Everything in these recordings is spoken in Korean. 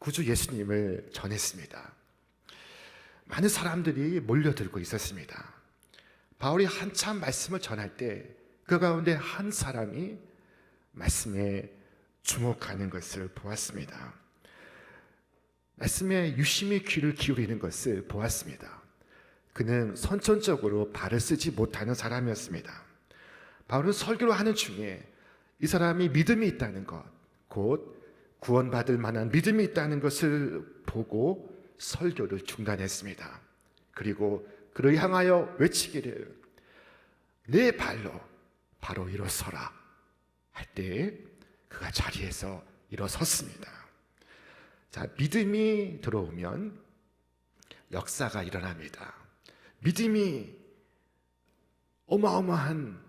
구주 예수님을 전했습니다. 많은 사람들이 몰려들고 있었습니다. 바울이 한참 말씀을 전할 때 그 가운데 한 사람이 말씀에 주목하는 것을 보았습니다. 말씀에 유심히 귀를 기울이는 것을 보았습니다. 그는 선천적으로 발을 쓰지 못하는 사람이었습니다. 바울은 설교를 하는 중에 이 사람이 믿음이 있다는 것, 곧 구원받을 만한 믿음이 있다는 것을 보고 설교를 중단했습니다. 그리고 그를 향하여 외치기를 내 발로 바로 일어서라 할 때 그가 자리에서 일어섰습니다. 자, 믿음이 들어오면 역사가 일어납니다. 믿음이 어마어마한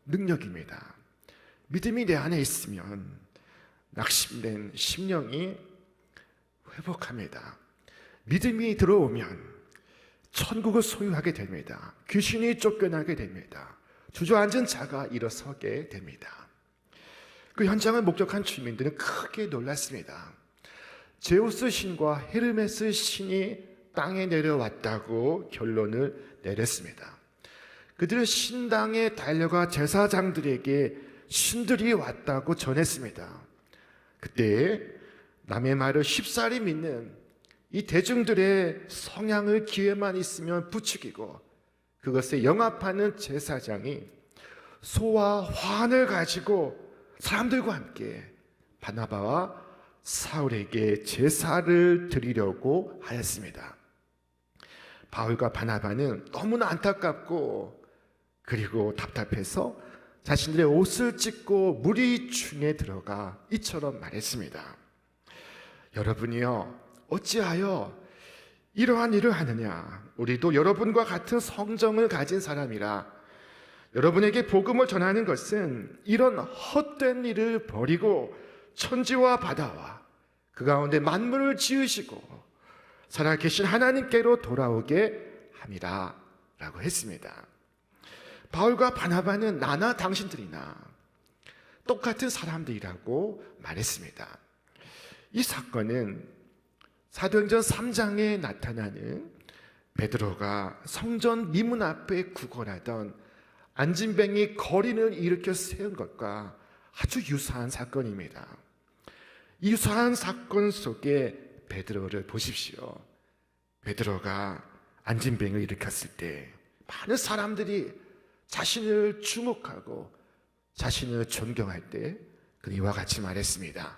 능력입니다. 믿음이 내 안에 있으면 낙심된 심령이 회복합니다. 믿음이 들어오면 천국을 소유하게 됩니다. 귀신이 쫓겨나게 됩니다. 주저앉은 자가 일어서게 됩니다. 그 현장을 목격한 주민들은 크게 놀랐습니다. 제우스 신과 헤르메스 신이 땅에 내려왔다고 결론을 내렸습니다. 그들은 신당에 달려가 제사장들에게 신들이 왔다고 전했습니다. 그때 남의 말을 쉽사리 믿는 이 대중들의 성향을 기회만 있으면 부추기고 그것에 영합하는 제사장이 소와 화환을 가지고 사람들과 함께 바나바와 사울에게 제사를 드리려고 하였습니다. 바울과 바나바는 너무나 안타깝고 그리고 답답해서 자신들의 옷을 찢고 무리 중에 들어가 이처럼 말했습니다. 여러분이요, 어찌하여 이러한 일을 하느냐? 우리도 여러분과 같은 성정을 가진 사람이라 여러분에게 복음을 전하는 것은 이런 헛된 일을 버리고 천지와 바다와 그 가운데 만물을 지으시고 살아계신 하나님께로 돌아오게 함이라 라고 했습니다. 바울과 바나바는 나나 당신들이나 똑같은 사람들이라고 말했습니다. 이 사건은 사도행전 3장에 나타나는 베드로가 성전 미문 앞에 구걸하던 안진뱅이 거린을 일으켜 세운 것과 아주 유사한 사건입니다. 이 유사한 사건 속에 베드로를 보십시오. 베드로가 안진뱅이를 일으켰을 때 많은 사람들이 자신을 주목하고 자신을 존경할 때 그는 이와 같이 말했습니다.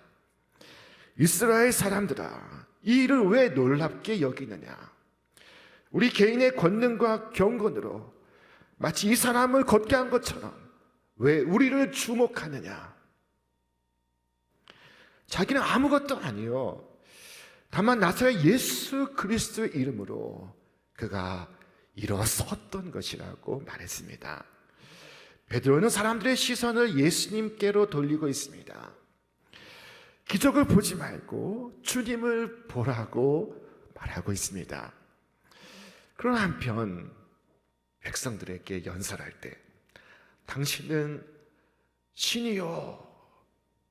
이스라엘 사람들아, 이 일을 왜 놀랍게 여기느냐? 우리 개인의 권능과 경건으로 마치 이 사람을 걷게 한 것처럼 왜 우리를 주목하느냐? 자기는 아무것도 아니요, 다만 나사렛 예수 그리스도의 이름으로 그가 일어섰던 것이라고 말했습니다. 베드로는 사람들의 시선을 예수님께로 돌리고 있습니다. 기적을 보지 말고 주님을 보라고 말하고 있습니다. 그러나 한편 백성들에게 연설할 때 당신은 신이요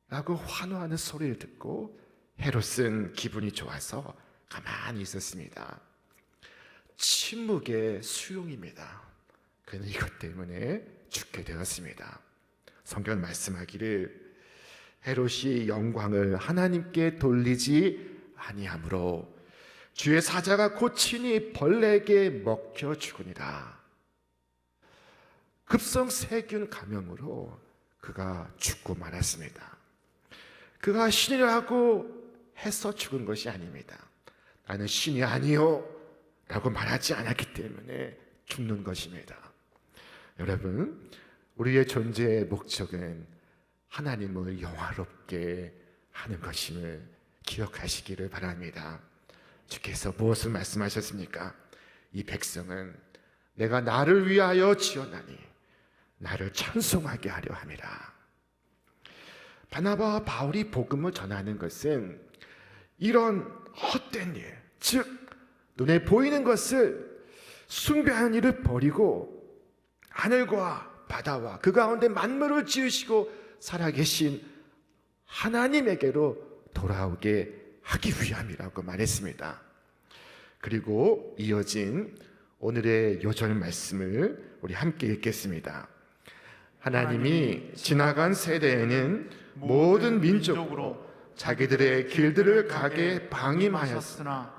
라고 환호하는 소리를 듣고 헤롯은 기분이 좋아서 가만히 있었습니다. 침묵의 수용입니다. 그는 이것 때문에 죽게 되었습니다. 성경은 말씀하기를 헤롯이 영광을 하나님께 돌리지 아니하므로 주의 사자가 고치니 벌레에게 먹혀 죽으니라. 급성 세균 감염으로 그가 죽고 말았습니다. 그가 신이라고 해서 죽은 것이 아닙니다. 나는 신이 아니요 라고 말하지 않았기 때문에 죽는 것입니다. 여러분, 우리의 존재의 목적은 하나님을 영화롭게 하는 것임을 기억하시기를 바랍니다. 주께서 무엇을 말씀하셨습니까? 이 백성은 내가 나를 위하여 지었나니 나를 찬송하게 하려 함이라. 바나바와 바울이 복음을 전하는 것은 이런 헛된 일, 즉 눈에 보이는 것을 숭배하는 일을 버리고 하늘과 바다와 그 가운데 만물을 지으시고 살아계신 하나님에게로 돌아오게 하기 위함이라고 말했습니다. 그리고 이어진 오늘의 요절 말씀을 우리 함께 읽겠습니다. 하나님이 지나간 세대에는 모든 민족으로 자기들의 길들을 가게 방임하였으나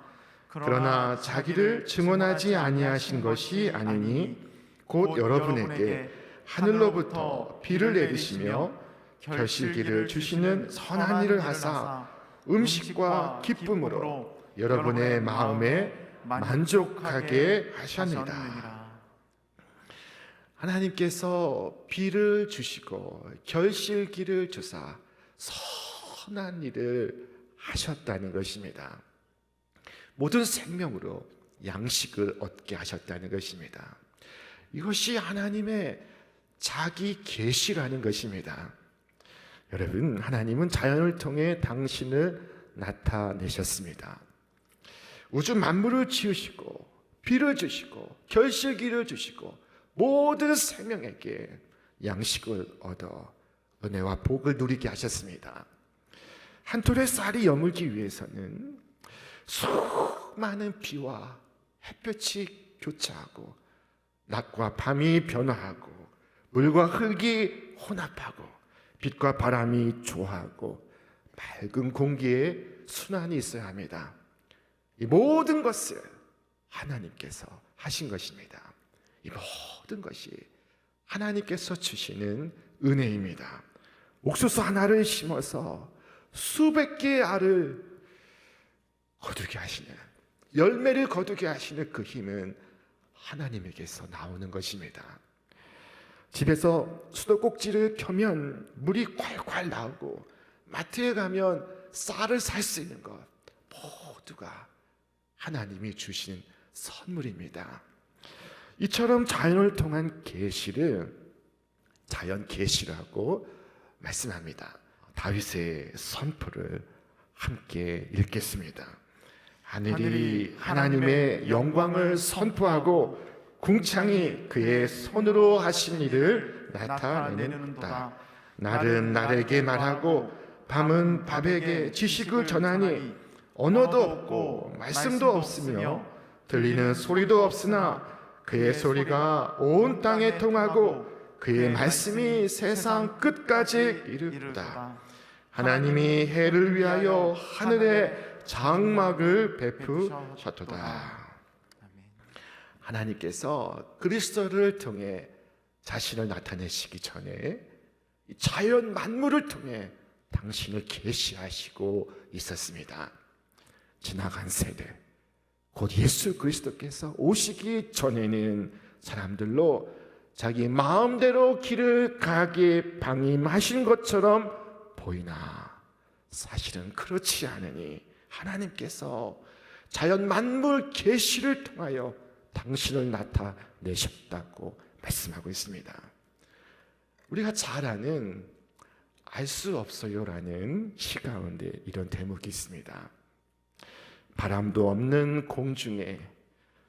그러나 자기를 증언하지 아니하신 것이 아니니 곧 여러분에게 하늘로부터 비를 내리시며 결실기를 주시는 선한 일을 하사 음식과 기쁨으로 여러분의 마음에 만족하게 하셨느니라. 하나님께서 비를 주시고 결실기를 주사 선한 일을 하셨다는 것입니다. 모든 생명으로 양식을 얻게 하셨다는 것입니다. 이것이 하나님의 자기 계시라는 것입니다. 여러분, 하나님은 자연을 통해 당신을 나타내셨습니다. 우주 만물을 지으시고 비를 주시고 결실기를 주시고 모든 생명에게 양식을 얻어 은혜와 복을 누리게 하셨습니다. 한 톨의 쌀이 여물기 위해서는 수많은 비와 햇볕이 교차하고 낮과 밤이 변화하고 물과 흙이 혼합하고 빛과 바람이 조화하고 맑은 공기에 순환이 있어야 합니다. 이 모든 것을 하나님께서 하신 것입니다. 이 모든 것이 하나님께서 주시는 은혜입니다. 옥수수 하나를 심어서 수백 개의 알을 거두게 하시는, 열매를 거두게 하시는 그 힘은 하나님에게서 나오는 것입니다. 집에서 수도꼭지를 켜면 물이 콸콸 나오고 마트에 가면 쌀을 살 수 있는 것 모두가 하나님이 주신 선물입니다. 이처럼 자연을 통한 계시를 자연 계시라고 말씀합니다. 다윗의 선포를 함께 읽겠습니다. 하늘이 하나님의 영광을 선포하고 궁창이 그의 손으로 하신 일을 나타내는도다. 날은 날에게 말하고 밤은 밤에게 지식을 전하니 언어도 없고 말씀도 없으며 들리는 소리도 없으나 그의 소리가 온 땅에 통하고 그의 말씀이 세상 끝까지 이르도다. 하나님이 해를 위하여 하늘에 장막을 베푸셨도다. 하나님께서 그리스도를 통해 자신을 나타내시기 전에 자연 만물을 통해 당신을 계시하시고 있었습니다. 지나간 세대, 곧 예수 그리스도께서 오시기 전에는 사람들로 자기 마음대로 길을 가게 방임하신 것처럼 보이나 사실은 그렇지 않으니 하나님께서 자연 만물 계시를 통하여 당신을 나타내셨다고 말씀하고 있습니다. 우리가 잘 아는 알 수 없어요라는 시 가운데 이런 대목이 있습니다. 바람도 없는 공중에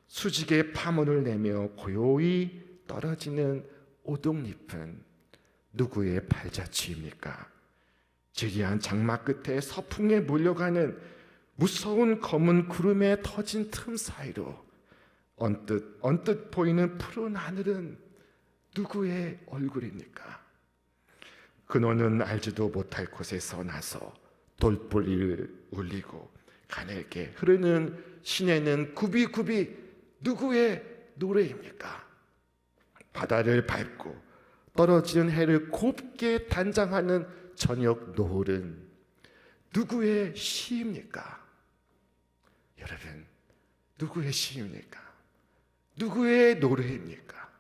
수직의 파문을 내며 고요히 떨어지는 오동잎은 누구의 발자취입니까? 지리한 장막 끝에 서풍에 몰려가는 무서운 검은 구름에 터진 틈 사이로 언뜻 보이는 푸른 하늘은 누구의 얼굴입니까? 근원은 알지도 못할 곳에서 나서 돌뿌리를 울리고 가늘게 흐르는 시내는 굽이굽이 누구의 노래입니까? 바다를 밟고 떨어지는 해를 곱게 단장하는 저녁 노을은 누구의 시입니까? 여러분, 누구의 시입니까? 누구의 노래입니까?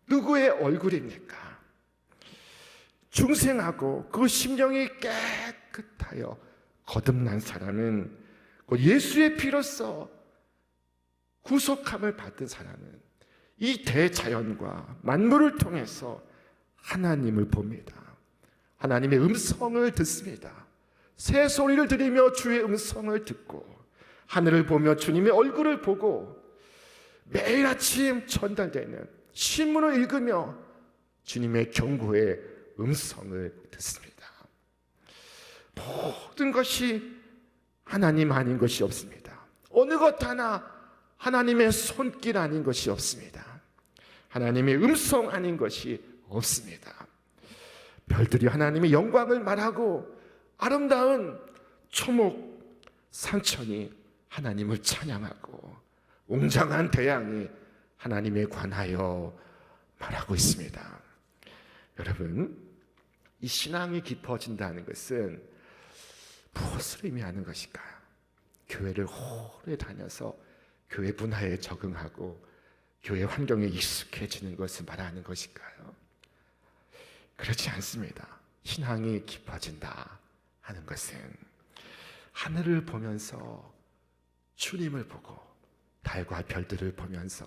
누구의 얼굴입니까? 중생하고 그 심령이 깨끗하여 거듭난 사람은 곧 예수의 피로써 구속함을 받은 사람은 이 대자연과 만물을 통해서 하나님을 봅니다. 하나님의 음성을 듣습니다. 새 소리를 들으며 주의 음성을 듣고 하늘을 보며 주님의 얼굴을 보고 매일 아침 전달되는 신문을 읽으며 주님의 경고의 음성을 듣습니다. 모든 것이 하나님 아닌 것이 없습니다. 어느 것 하나 하나님의 손길 아닌 것이 없습니다. 하나님의 음성 아닌 것이 없습니다. 별들이 하나님의 영광을 말하고 아름다운 초목 산천이 하나님을 찬양하고 웅장한 태양이 하나님에 관하여 말하고 있습니다. 여러분, 이 신앙이 깊어진다는 것은 무엇을 의미하는 것일까요? 교회를 오래 다녀서 교회 문화에 적응하고 교회 환경에 익숙해지는 것을 말하는 것일까요? 그렇지 않습니다. 신앙이 깊어진다 하는 것은 하늘을 보면서 주님을 보고 달과 별들을 보면서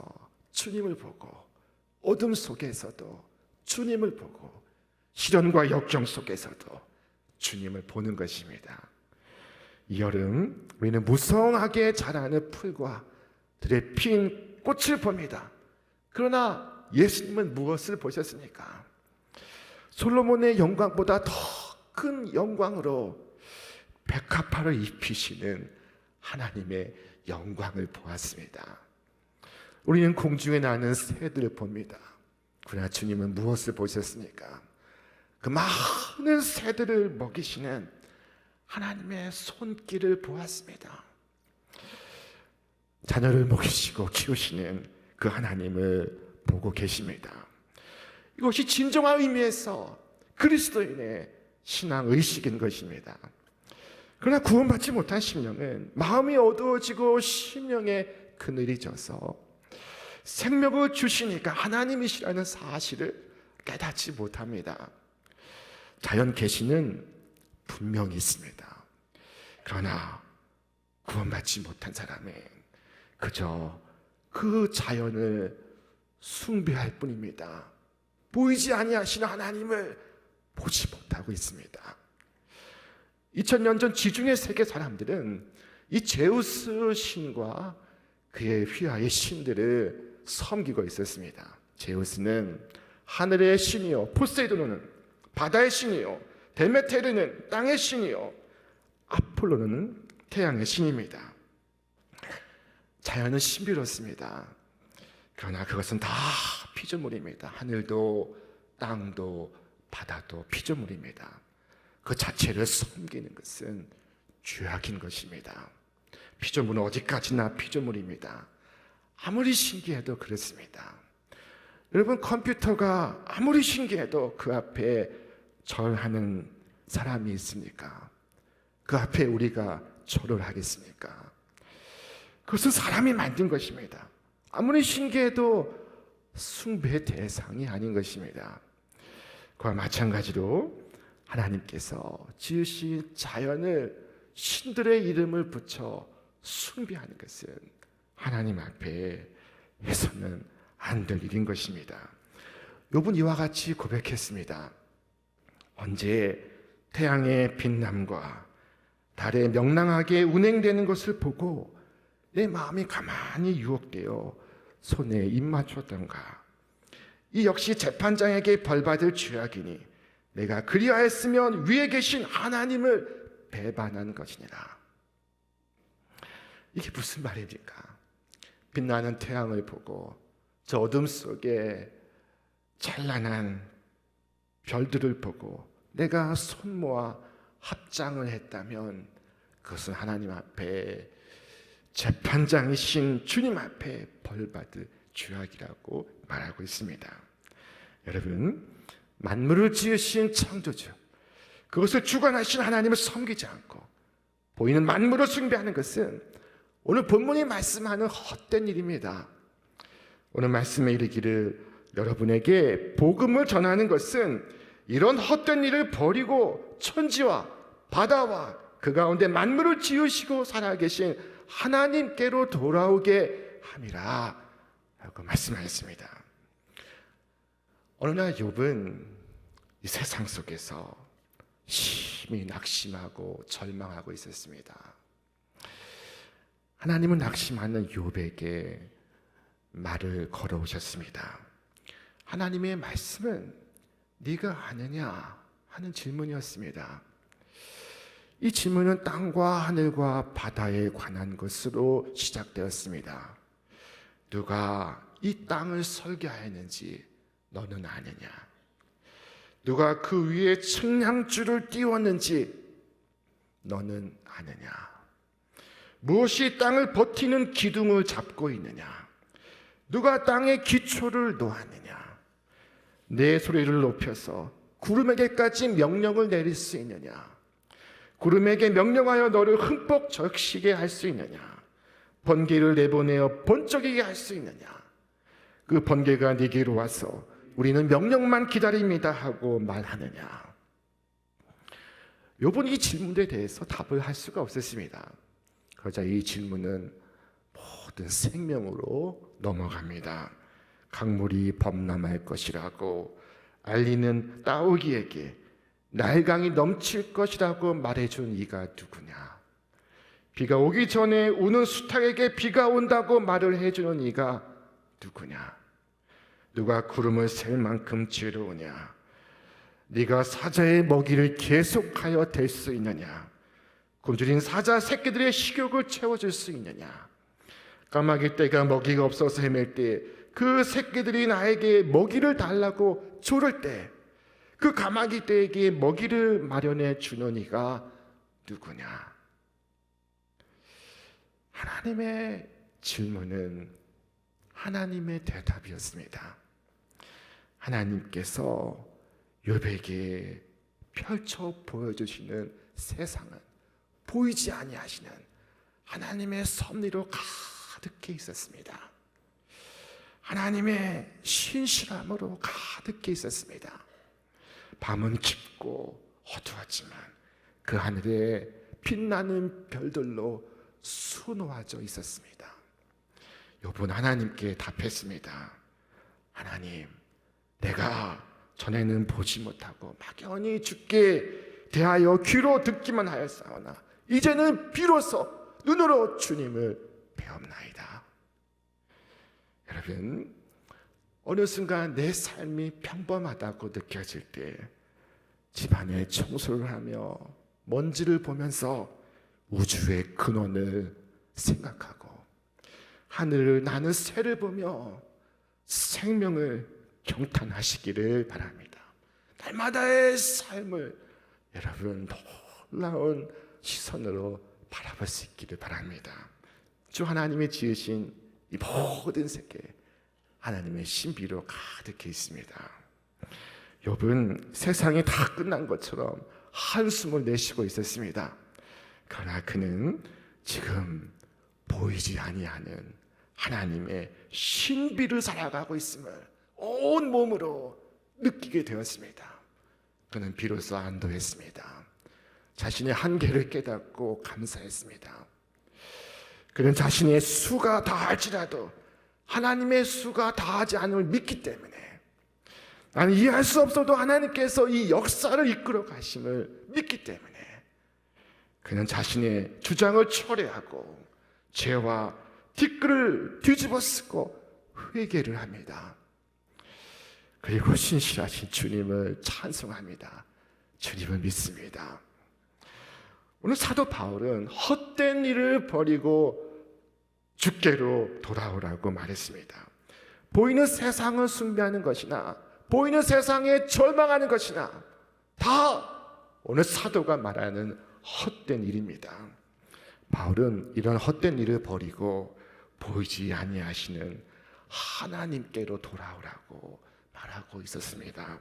주님을 보고 어둠 속에서도 주님을 보고 시련과 역경 속에서도 주님을 보는 것입니다. 이 여름 우리는 무성하게 자라는 풀과 들에 핀 꽃을 봅니다. 그러나 예수님은 무엇을 보셨습니까? 솔로몬의 영광보다 더 큰 영광으로 백합화를 입히시는 하나님의 영광을 보았습니다. 우리는 공중에 나는 새들을 봅니다. 그러나 주님은 무엇을 보셨습니까? 그 많은 새들을 먹이시는 하나님의 손길을 보았습니다. 자녀를 먹이시고 키우시는 그 하나님을 보고 계십니다. 이것이 진정한 의미에서 그리스도인의 신앙 의식인 것입니다. 그러나 구원받지 못한 심령은 마음이 어두워지고 심령에 그늘이 져서 생명을 주시니까 하나님이시라는 사실을 깨닫지 못합니다. 자연 계시는 분명히 있습니다. 그러나 구원받지 못한 사람은 그저 그 자연을 숭배할 뿐입니다. 보이지 아니하시는 하나님을 보지 못하고 있습니다. 2000년 전 지중해 세계 사람들은 이 제우스 신과 그의 휘하의 신들을 섬기고 있었습니다. 제우스는 하늘의 신이요, 포세이돈은 바다의 신이요, 데메테르는 땅의 신이요, 아폴로는 태양의 신입니다. 자연은 신비롭습니다. 그러나 그것은 다 피조물입니다. 하늘도 땅도 바다도 피조물입니다. 그 자체를 섬기는 것은 죄악인 것입니다. 피조물은 어디까지나 피조물입니다. 아무리 신기해도 그렇습니다. 여러분, 컴퓨터가 아무리 신기해도 그 앞에 절하는 사람이 있습니까? 그 앞에 우리가 절을 하겠습니까? 그것은 사람이 만든 것입니다. 아무리 신기해도 숭배의 대상이 아닌 것입니다. 그와 마찬가지로 하나님께서 지으신 자연을 신들의 이름을 붙여 숭배하는 것은 하나님 앞에 해서는 안 될 일인 것입니다. 욥은 이와 같이 고백했습니다. 언제 태양의 빛남과 달의 명랑하게 운행되는 것을 보고 내 마음이 가만히 유혹되어 손에 입 맞췄던가. 이 역시 재판장에게 벌받을 죄악이니 내가 그리하였으면 위에 계신 하나님을 배반한 것이니라. 이게 무슨 말입니까? 빛나는 태양을 보고 저 어둠 속에 찬란한 별들을 보고 내가 손 모아 합장을 했다면 그것은 하나님 앞에 재판장이신 주님 앞에 벌받을 죄악이라고 말하고 있습니다. 여러분, 만물을 지으신 창조주, 그것을 주관하신 하나님을 섬기지 않고 보이는 만물을 숭배하는 것은 오늘 본문이 말씀하는 헛된 일입니다. 오늘 말씀에 이르기를 여러분에게 복음을 전하는 것은 이런 헛된 일을 버리고 천지와 바다와 그 가운데 만물을 지으시고 살아계신 하나님께로 돌아오게 함이라 라고 말씀하셨습니다. 어느 날 욥은 이 세상 속에서 심히 낙심하고 절망하고 있었습니다. 하나님은 낙심하는 욥에게 말을 걸어오셨습니다. 하나님의 말씀은 네가 아느냐 하는 질문이었습니다. 이 질문은 땅과 하늘과 바다에 관한 것으로 시작되었습니다. 누가 이 땅을 설계하였는지 너는 아느냐? 누가 그 위에 측량줄을 띄웠는지 너는 아느냐? 무엇이 땅을 버티는 기둥을 잡고 있느냐? 누가 땅의 기초를 놓았느냐? 내 소리를 높여서 구름에게까지 명령을 내릴 수 있느냐? 구름에게 명령하여 너를 흠뻑 적시게 할 수 있느냐? 번개를 내보내어 번쩍이게 할 수 있느냐? 그 번개가 네게로 와서 우리는 명령만 기다립니다 하고 말하느냐? 욥은 이 질문에 대해서 답을 할 수가 없었습니다. 그러자 이 질문은 모든 생명으로 넘어갑니다. 강물이 범람할 것이라고 알리는 따오기에게 날강이 넘칠 것이라고 말해준 이가 누구냐? 비가 오기 전에 우는 수탉에게 비가 온다고 말을 해주는 이가 누구냐? 누가 구름을 셀 만큼 지혜로우냐? 네가 사자의 먹이를 계속하여 댈 수 있느냐? 굶주린 사자 새끼들의 식욕을 채워줄 수 있느냐? 까마귀 떼가 먹이가 없어서 헤맬 때 그 새끼들이 나에게 먹이를 달라고 조를 때 그 까마귀 떼에게 먹이를 마련해 주는 이가 누구냐? 하나님의 질문은 하나님의 대답이었습니다. 하나님께서 욥에게 펼쳐 보여주시는 세상은 보이지 아니하시는 하나님의 섭리로 가득해 있었습니다. 하나님의 신실함으로 가득해 있었습니다. 밤은 깊고 어두웠지만 그 하늘에 빛나는 별들로 수놓아져 있었습니다. 욥은 하나님께 답했습니다. 하나님, 내가 전에는 보지 못하고 막연히 주께 대하여 귀로 듣기만 하였사오나 이제는 비로소 눈으로 주님을 배움나이다. 여러분, 어느 순간 내 삶이 평범하다고 느껴질 때 집안에 청소를 하며 먼지를 보면서 우주의 근원을 생각하고 하늘을 나는 새를 보며 생명을 경탄하시기를 바랍니다. 날마다의 삶을 여러분 놀라운 시선으로 바라볼 수 있기를 바랍니다. 주 하나님이 지으신 이 모든 세계 하나님의 신비로 가득해 있습니다. 욥은 세상이 다 끝난 것처럼 한숨을 내쉬고 있었습니다. 그러나 그는 지금 보이지 아니하는 하나님의 신비를 살아가고 있음을 온 몸으로 느끼게 되었습니다. 그는 비로소 안도했습니다. 자신의 한계를 깨닫고 감사했습니다. 그는 자신의 수가 다할지라도 하나님의 수가 다하지 않음을 믿기 때문에 나는 이해할 수 없어도 하나님께서 이 역사를 이끌어 가심을 믿기 때문에 그는 자신의 주장을 철회하고 죄와 뒷글을 뒤집어 쓰고 회개를 합니다. 그리고 신실하신 주님을 찬송합니다. 주님을 믿습니다. 오늘 사도 바울은 헛된 일을 버리고 주께로 돌아오라고 말했습니다. 보이는 세상을 숭배하는 것이나 보이는 세상에 절망하는 것이나 다 오늘 사도가 말하는 헛된 일입니다. 바울은 이런 헛된 일을 버리고 보이지 아니하시는 하나님께로 돌아오라고 말하고 있었습니다.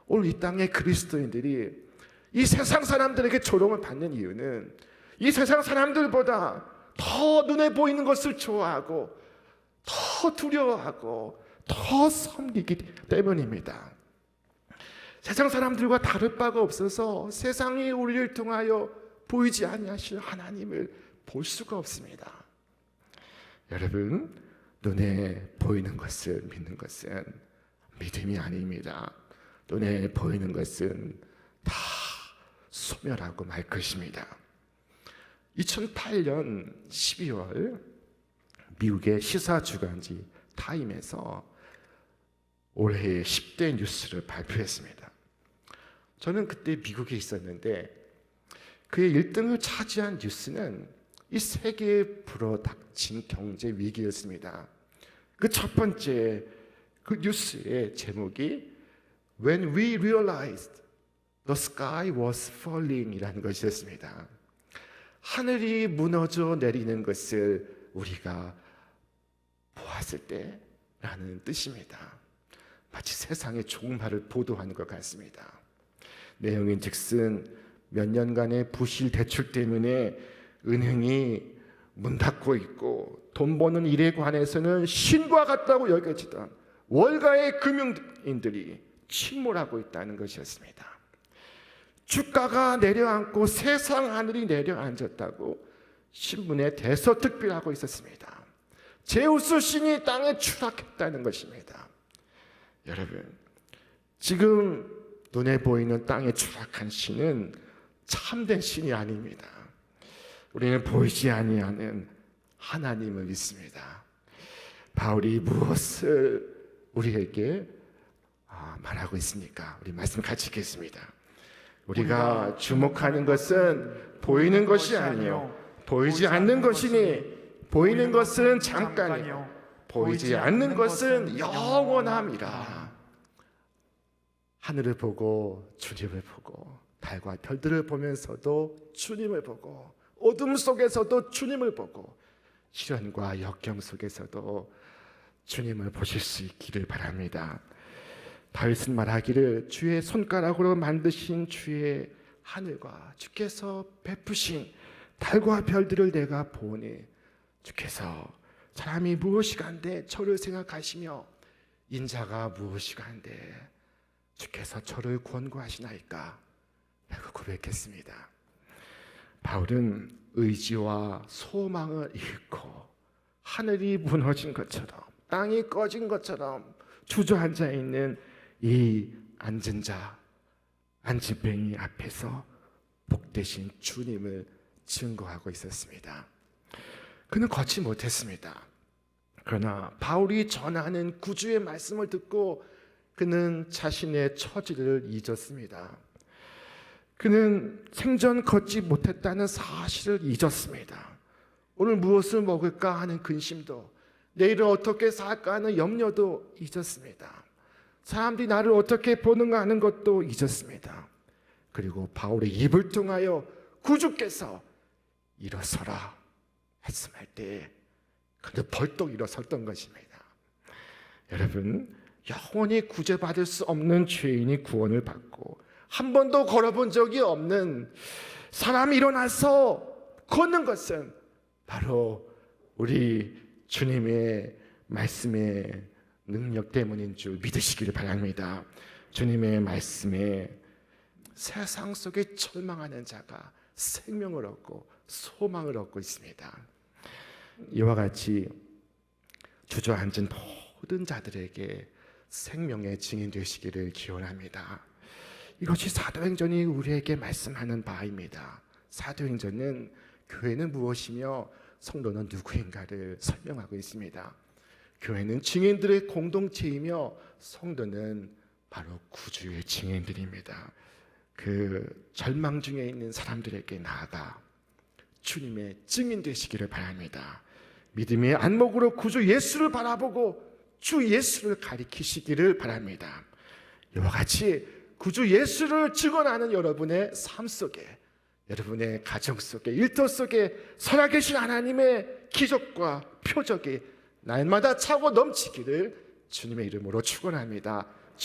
오늘 이 땅의 그리스도인들이 이 세상 사람들에게 조롱을 받는 이유는 이 세상 사람들보다 더 눈에 보이는 것을 좋아하고 더 두려워하고 더 섬기기 때문입니다. 세상 사람들과 다를 바가 없어서 세상이 우리를 통하여 보이지 아니하실 하나님을 볼 수가 없습니다. 여러분, 눈에 보이는 것을 믿는 것은 믿음이 아닙니다. 눈에 보이는 것은 다 소멸하고 말 것입니다. 2008년 12월 미국의 시사 주간지 타임에서 올해의 10대 뉴스를 발표했습니다. 저는 그때 미국에 있었는데 그의 1등을 차지한 뉴스는 이 세계에 불어닥친 경제 위기였습니다. 그 첫 번째 그 뉴스의 제목이 When we realized the sky was falling 이라는 것이었습니다. 하늘이 무너져 내리는 것을 우리가 보았을 때라는 뜻입니다. 마치 세상의 종말을 보도하는 것 같습니다. 내용인 즉슨 몇 년간의 부실 대출 때문에 은행이 문 닫고 있고 돈 버는 일에 관해서는 신과 같다고 여겨지던 월가의 금융인들이 침몰하고 있다는 것이었습니다. 주가가 내려앉고 세상 하늘이 내려앉았다고 신문에 대서특필하고 있었습니다. 제우스 신이 땅에 추락했다는 것입니다. 여러분, 지금 눈에 보이는 땅에 추락한 신은 참된 신이 아닙니다. 우리는 보이지 아니하는 하나님을 믿습니다. 바울이 무엇을 우리에게 말하고 있습니까? 우리 말씀 같이 읽겠습니다. 우리가 주목하는 것은 보이는 것이 아니요 보이지 않는 것이니 보이는 것은 잠깐이요 보이지 않는 것은 영원함이라. 하늘을 보고 주님을 보고 달과 별들을 보면서도 주님을 보고 어둠 속에서도 주님을 보고 시련과 역경 속에서도 주님을 보실 수 있기를 바랍니다. 다윗은 말하기를 주의 손가락으로 만드신 주의 하늘과 주께서 베푸신 달과 별들을 내가 보니 주께서 사람이 무엇이간데 저를 생각하시며 인자가 무엇이간데 주께서 저를 권고하시나이까 라고 고백했습니다. 바울은 의지와 소망을 잃고 하늘이 무너진 것처럼 땅이 꺼진 것처럼 주저앉아 있는 이 앉은 자, 안진뱅이 앞에서 복되신 주님을 증거하고 있었습니다. 그는 걷지 못했습니다. 그러나 바울이 전하는 구주의 말씀을 듣고 그는 자신의 처지를 잊었습니다. 그는 생전 걷지 못했다는 사실을 잊었습니다. 오늘 무엇을 먹을까 하는 근심도, 내일은 어떻게 살까 하는 염려도 잊었습니다. 사람들이 나를 어떻게 보는가 하는 것도 잊었습니다. 그리고 바울의 입을 통하여 구주께서 일어서라 말씀할 때 그는 벌떡 일어섰던 것입니다. 여러분, 영원히 구제받을 수 없는 죄인이 구원을 받고 한 번도 걸어본 적이 없는 사람이 일어나서 걷는 것은 바로 우리 주님의 말씀의 능력 때문인 줄 믿으시기를 바랍니다. 주님의 말씀에 세상 속에 절망하는 자가 생명을 얻고 소망을 얻고 있습니다. 이와 같이 주저앉은 모든 자들에게 생명의 증인 되시기를 기원합니다. 이것이 사도행전이 우리에게 말씀하는 바입니다. 사도행전은 교회는 무엇이며 성도는 누구인가를 설명하고 있습니다. 교회는 증인들의 공동체이며 성도는 바로 구주의 증인들입니다. 그 절망 중에 있는 사람들에게 나아가 주님의 증인 되시기를 바랍니다. 믿음의 안목으로 구주 예수를 바라보고 주 예수를 가리키시기를 바랍니다. 이와 같이 구주 예수를 증언하는 여러분의 삶 속에, 여러분의 가정 속에, 일터 속에 살아계신 하나님의 기적과 표적이 날마다 차고 넘치기를 주님의 이름으로 축원합니다.